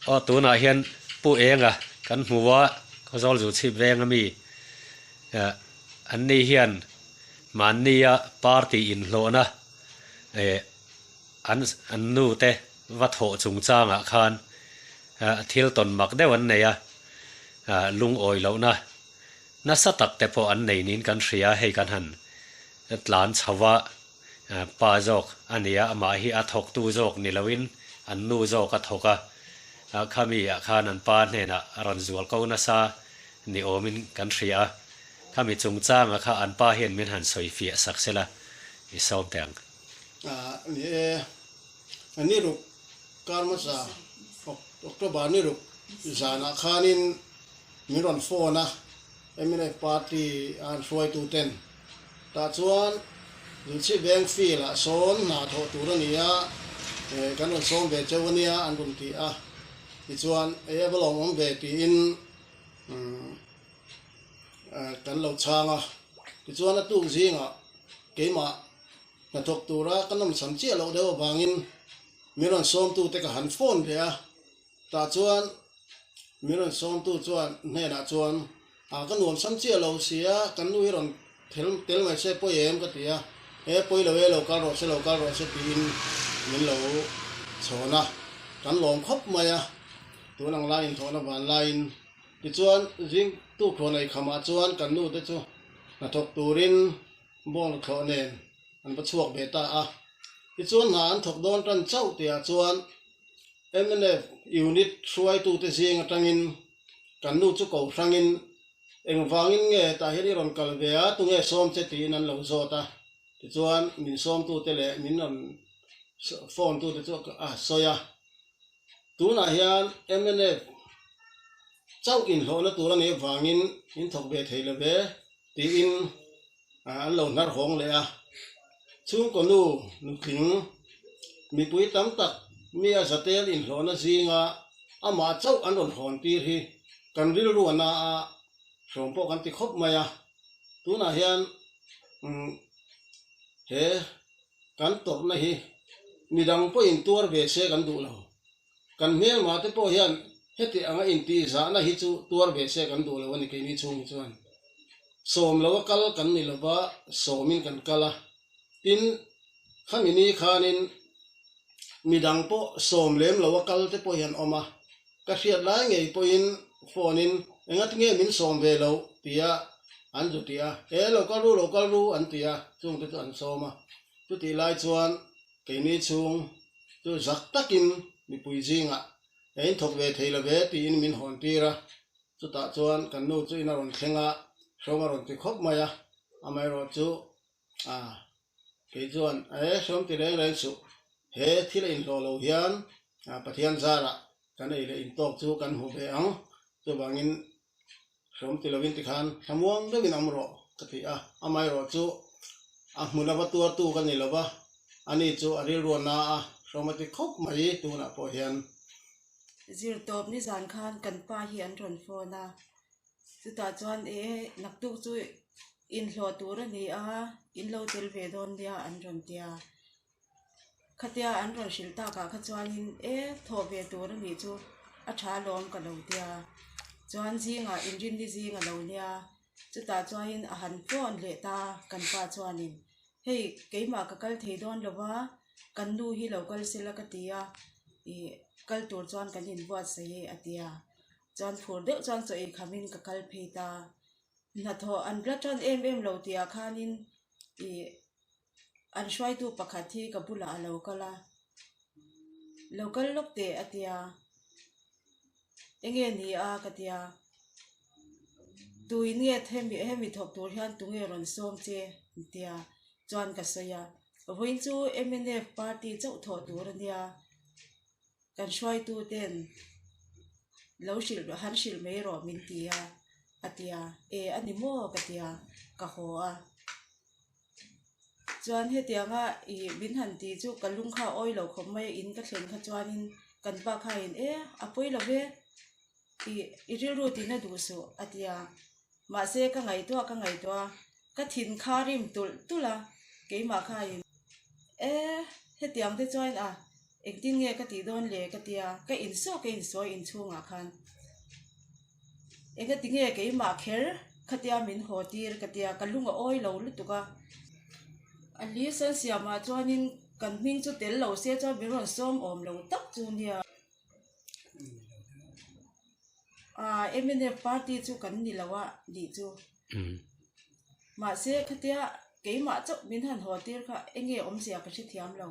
ở tu na hiền pu eng à kan mua có zol zu chip veng mi anh ni hiền man ni a party in lo na an nu te wat ho chung chang a khan thil ton mak de wan nei a lung oi lo na sa tak te po an nei nin kan ria hei kan han tlan chawa pa jok ania ama hi a thok tu jok ni lawin an nu jok a thoka khami a khan an pa hne na ran zual ko na sa ni omin kan ria khami chung chang a kha an pa hian min han soi fi saksela i som tang ani ru karma sa October ni ru zana khanin miron phone emine party an suai tu ten ta chuan chi bank fee la son na tho tur ania kan on som ve chawnia an rum ti ti chuan balong om ve ti in kan lo changa ti chuan tu zinga keima na thok tura kanom sam chi lo dewa bangin miron som tu te ka han phone ve ta chuan miron som tu chuan ne na chuan kan nuam sam chi lo sia kan nu ron tel mai se po em ka tia poi lo ka ro se tin min lo chona kan lom khop maya tu nang line thona van line ti chuan jing tu khonai khama chuan kan nu te chu na thok turin bol khonen an pa chuak beta ti chuan na an thok don tan chau tia chuan MNF unit suai tu te jing atangin kan nu chu ko sangin eng wangin nge ta heri ron kalvea tu nge som che ti nan lo zota ti chuan min som tu te le min on phone tu te chu soya tu na hian MNF chau in ho na tu la ne wangin in thok be theile be ti in an lo nar hong le chung ko nu thing mi pui tam tak mi a satel in ho na zinga ama chau an ron hon ti hi kan ril ru na som po kan ti khop maya tu na hian he kan tok na hi midang po in tur ve se kan du lo kan mel ma te po hian heti anga in ti za na hi chu tur ve se kan du lo ni ke ni chung chuan som lo kal kan ni lo ba somin kan kala tin khamini khanin midang po som lem lo kal te po hian oma ka hriat lai ngei po in phone in engat nge min som ve lo tia an ju tia lo kal ru an tia chung te an soma tu ti lai chuan ke ni chung tu zak takin mi pui jinga ein thok ve theila ve ti in min hon tira chu ta chuan kan nu chu in ron thlenga soma ron ti khop maya amai ro chu ke chuan som ti reng su he thila in lo hian pathian zara kan ei le in tok chu kan hu ve ang chu bangin som ti lovin ti khan thamuang de bin amro kati amai ro chu hmuna ba tur tu kan ni lova ani chu aril ro na somati khop mai tu na po hian zir top ni zan khan kan pa hi an ron phone chu ta chuan nak tu chu in hlo tur ani in lo tel ve don dia an ron tia khatia an ron shil ta ka kha chuan in tho ve tur ani chu a tha lom ka lo tia chuan zinga injin ni zinga lo nia chu ta chuan in a han phone le ta kan pa chuan in hei keima ka kal thei don lova kan nu hi local sila ka tia kal tur chuan kan in buat sai atia chuan phur deuh chuan cho khamin ka kal pheita na tho an bla chuan em lo tia khanin an shwai tu pakhathi ka bula local lokte atia enge ni katia tuin nge hemi thok tur hian tu nge ron som che tia chuan ka soya voin chu MNF party chau tho tur ania kan shwai tu ten lo shil han shil me ro min tia atia ani mo katia ka ho chuan hetia nga bin han ti chu kalung kha oi lo khom mai in ka thlen kha chuan in kan pa kha in apoi lo ve iril ru ti na du su atia ma se ka ngai to ka thin kharim tula ke ma kha in hetiang te chuan eng tin nge ka ti don le ka tia ka in so in chunga khan eng ka ti nge ke ma kher khatia min hotir ka tia kalunga oi lo lutuka ali san siama chuanin kan hming chu tel lo se cho biron som om lo tak chu nia MNA party chu kan ni lawa di chu ma se khatia ke ma chu min han hotir kha enge om sia ka thi thiam lo